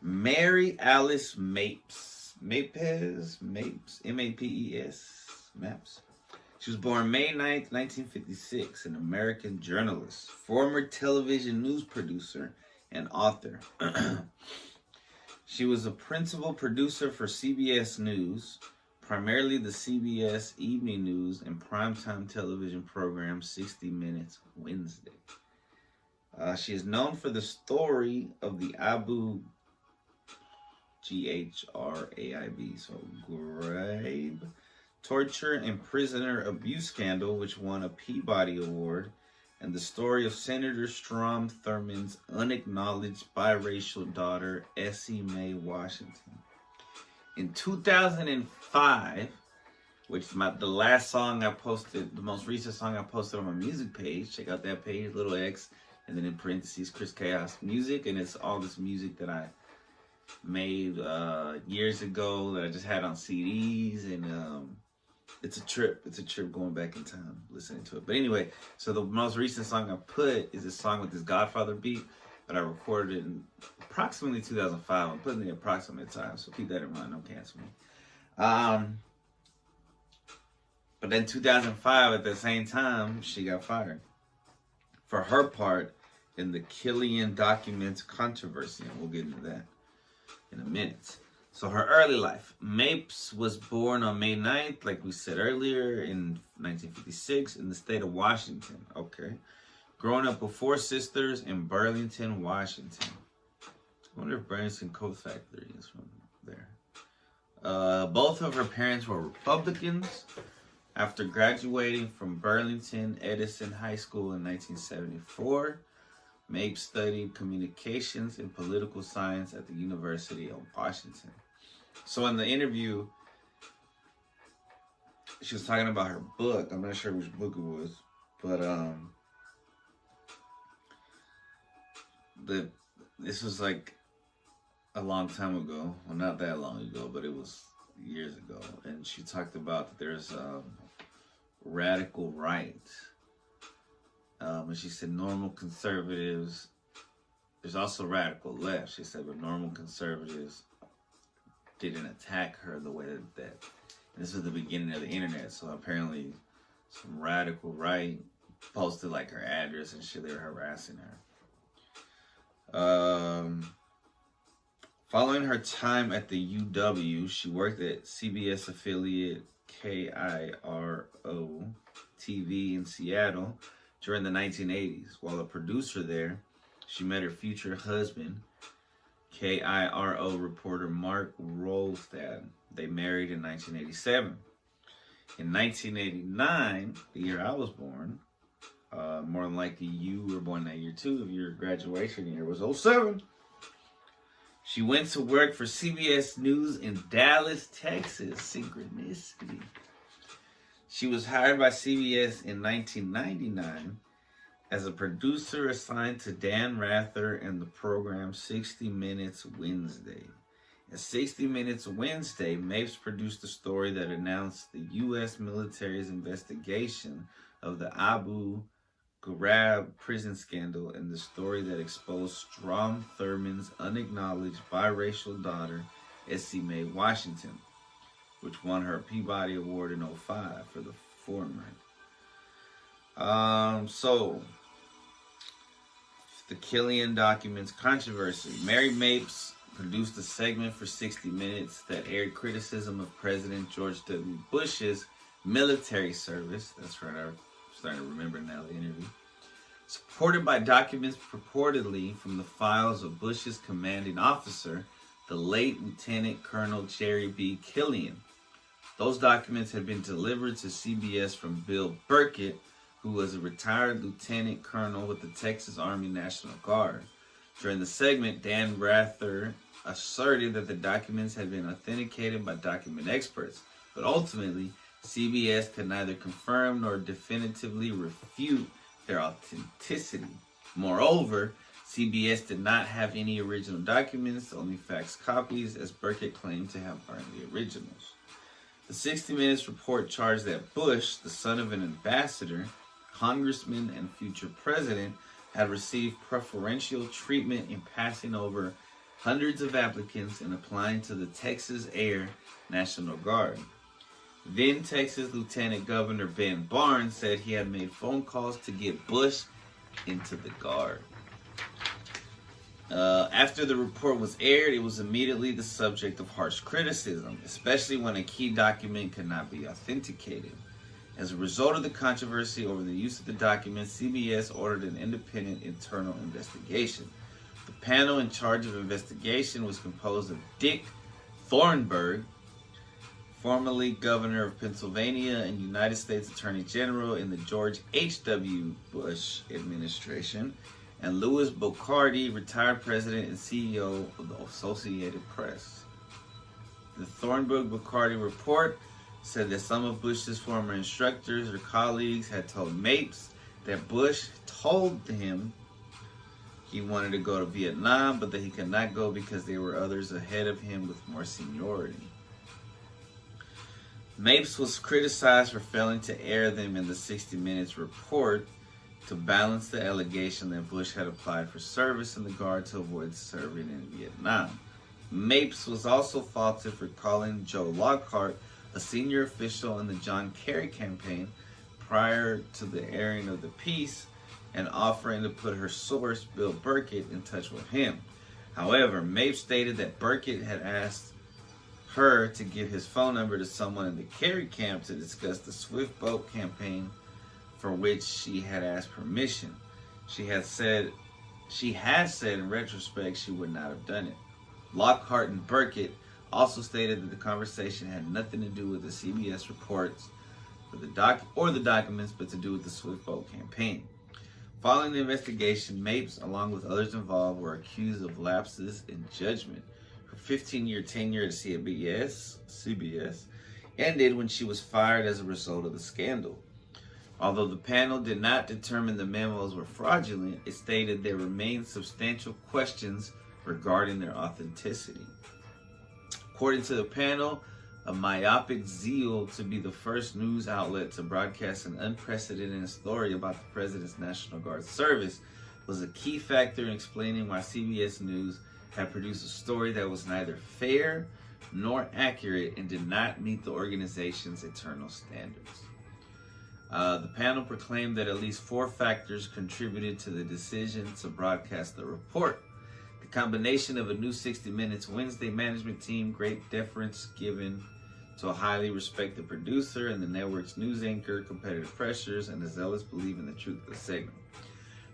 Mary Alice Mapes, M-A-P-E-S, Maps. She was born May 9th, 1956, an American journalist, former television news producer, and author. She was a principal producer for CBS News, primarily the CBS Evening News and primetime television program 60 Minutes Wednesday. She is known for the story of the Abu Ghraib, so Ghraib, torture and prisoner abuse scandal, which won a Peabody Award, and the story of Senator Strom Thurmond's unacknowledged biracial daughter, Essie Mae Washington. In 2005, which is the last song I posted, the most recent song I posted on my music page. Check out that page, little X, and then in parentheses, Chris Chaos Music, and it's all this music that I made years ago that I just had on CDs, and it's a trip. It's a trip going back in time, listening to it. But anyway, so the most recent song I put is a song with this Godfather beat that I recorded in approximately 2005. I'm putting the approximate time, so keep that in mind. Don't cancel me. But then 2005, at the same time, she got fired for her part in the Killian documents controversy, and we'll get into that in a minute. So her early life. Mapes was born on May 9th, like we said earlier, in 1956 in the state of Washington. Okay. Growing up with 4 sisters in Burlington, Washington. I wonder if Burlington Coat Factory is from there. Both of her parents were Republicans. After graduating from Burlington Edison High School in 1974, Mapes studied communications and political science at the University of Washington. So in the interview, she was talking about her book. I'm not sure which book it was, but this was like a long time ago. Well, not that long ago, but it was years ago. And she talked about that there's radical right. And she said normal conservatives, there's also radical left. She said, but normal conservatives didn't attack her the way that this was the beginning of the internet. So apparently some radical right posted like her address and shit. They were harassing her. Following her time at the UW, she worked at CBS affiliate KIRO TV in Seattle during the 1980s. While a producer there, she met her future husband, KIRO reporter Mark Rolstad. They married in 1987. In 1989, the year I was born, more than likely you were born that year too, if your graduation year was 07. She went to work for CBS News in Dallas, Texas. Synchronicity. She was hired by CBS in 1999 as a producer assigned to Dan Rather and the program 60 Minutes Wednesday. At 60 Minutes Wednesday, Mapes produced a story that announced the U.S. military's investigation of the Abu Ghraib prison scandal and the story that exposed Strom Thurmond's unacknowledged biracial daughter, Essie Mae Washington, which won her Peabody Award in 2005 for the former. So, the Killian documents controversy. Mary Mapes produced a segment for 60 Minutes that aired criticism of President George W. Bush's military service. That's right, I'm starting to remember now the interview. Supported by documents purportedly from the files of Bush's commanding officer, the late Lieutenant Colonel Jerry B. Killian. Those documents had been delivered to CBS from Bill Burkett, who was a retired lieutenant colonel with the Texas Army National Guard. During the segment, Dan Rather asserted that the documents had been authenticated by document experts, but ultimately, CBS could neither confirm nor definitively refute their authenticity. Moreover, CBS did not have any original documents, only fax copies, as Burkett claimed to have burned the originals. The 60 Minutes report charged that Bush, the son of an ambassador, congressman, and future president, had received preferential treatment in passing over hundreds of applicants in applying to the Texas Air National Guard. Then Texas Lieutenant Governor Ben Barnes said he had made phone calls to get Bush into the Guard. After the report was aired, it was immediately the subject of harsh criticism, especially when a key document could not be authenticated. As a result of the controversy over the use of the document, CBS ordered an independent internal investigation. The panel in charge of investigation was composed of Dick Thornburgh, formerly governor of Pennsylvania and United States Attorney General in the George H.W. Bush administration, and Louis Bocardi, retired president and CEO of the Associated Press. The Thornburgh-Bocardi report said that some of Bush's former instructors or colleagues had told Mapes that Bush told him he wanted to go to Vietnam, but that he could not go because there were others ahead of him with more seniority. Mapes was criticized for failing to air them in the 60 Minutes report to balance the allegation that Bush had applied for service in the Guard to avoid serving in Vietnam. Mapes was also faulted for calling Joe Lockhart, a senior official in the John Kerry campaign, prior to the airing of the piece, and offering to put her source, Bill Burkett, in touch with him. However, Mapes stated that Burkett had asked her to give his phone number to someone in the Kerry camp to discuss the Swift Boat campaign, for which she had asked permission. She had said in retrospect she would not have done it. Lockhart and Burkett also stated that the conversation had nothing to do with the CBS reports or the documents, but to do with the Swift Boat campaign. Following the investigation, Mapes, along with others involved, were accused of lapses in judgment. Her 15-year tenure at CBS ended when she was fired as a result of the scandal. Although the panel did not determine the memos were fraudulent, it stated there remained substantial questions regarding their authenticity. According to the panel, a myopic zeal to be the first news outlet to broadcast an unprecedented story about the President's National Guard service was a key factor in explaining why CBS News had produced a story that was neither fair nor accurate and did not meet the organization's internal standards. The panel proclaimed that at least 4 factors contributed to the decision to broadcast the report. The combination of a new 60 Minutes Wednesday management team, great deference given to a highly respected producer and the network's news anchor, competitive pressures, and a zealous belief in the truth of the segment.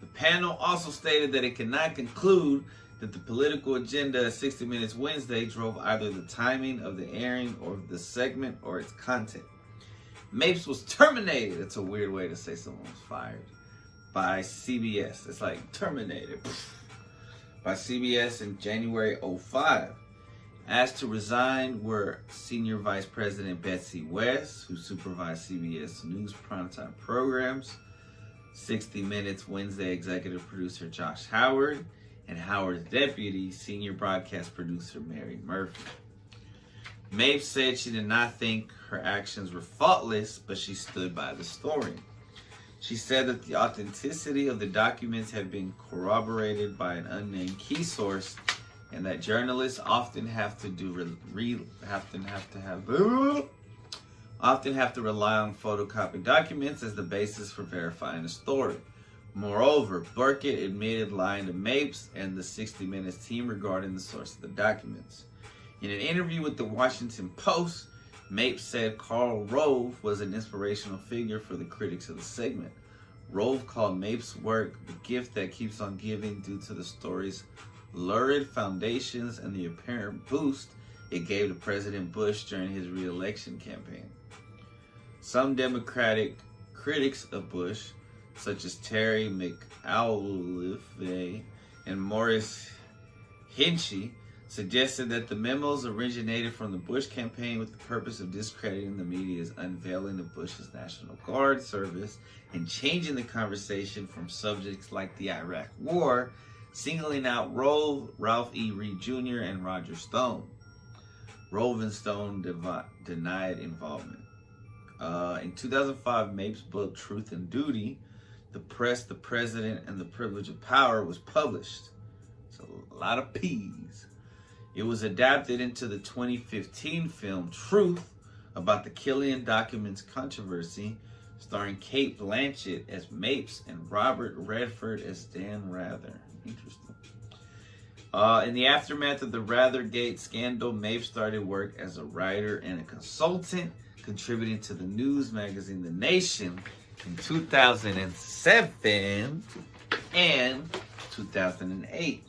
The panel also stated that it cannot conclude that the political agenda of 60 Minutes Wednesday drove either the timing of the airing of the segment or its content. Mapes was terminated. It's a weird way to say someone was fired. By CBS. It's like terminated. By CBS in January 2005. Asked to resign were Senior Vice President Betsy West, who supervised CBS News primetime programs, 60 Minutes Wednesday executive producer Josh Howard, and Howard's deputy, senior broadcast producer Mary Murphy. Mapes said she did not think her actions were faultless, but she stood by the story. She said that the authenticity of the documents had been corroborated by an unnamed key source, and that journalists often have to rely on photocopied documents as the basis for verifying a story. Moreover, Burkett admitted lying to Mapes and the 60 Minutes team regarding the source of the documents. In an interview with the Washington Post, Mapes said Karl Rove was an inspirational figure for the critics of the segment. Rove called Mapes' work the gift that keeps on giving due to the story's lurid foundations and the apparent boost it gave to President Bush during his re-election campaign. Some Democratic critics of Bush, such as Terry McAuliffe and Morris Hinchy, suggested that the memos originated from the Bush campaign with the purpose of discrediting the media's unveiling of Bush's National Guard service and changing the conversation from subjects like the Iraq War, singling out Rove, Ralph E. Reed Jr., and Roger Stone. Rove and Stone denied involvement. In 2005, Mapes' book Truth and Duty, The Press, the President, and the Privilege of Power was published. So a lot of P's. It was adapted into the 2015 film Truth about the Killian documents controversy, starring Cate Blanchett as Mapes and Robert Redford as Dan Rather. Interesting. In the aftermath of the Rathergate scandal, Mapes started work as a writer and a consultant, contributing to the news magazine The Nation in 2007 and 2008.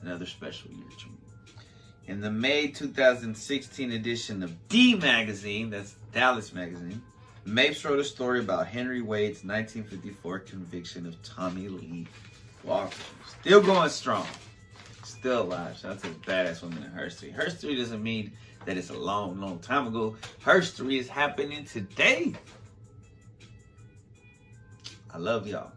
Another special year to me. In the May 2016 edition of D Magazine, that's Dallas Magazine, Mapes wrote a story about Henry Wade's 1954 conviction of Tommy Lee Walker. Still going strong. Still alive. Shout out to the badass women in Herstory. Herstory doesn't mean that it's a long, long time ago. Herstory is happening today. I love y'all.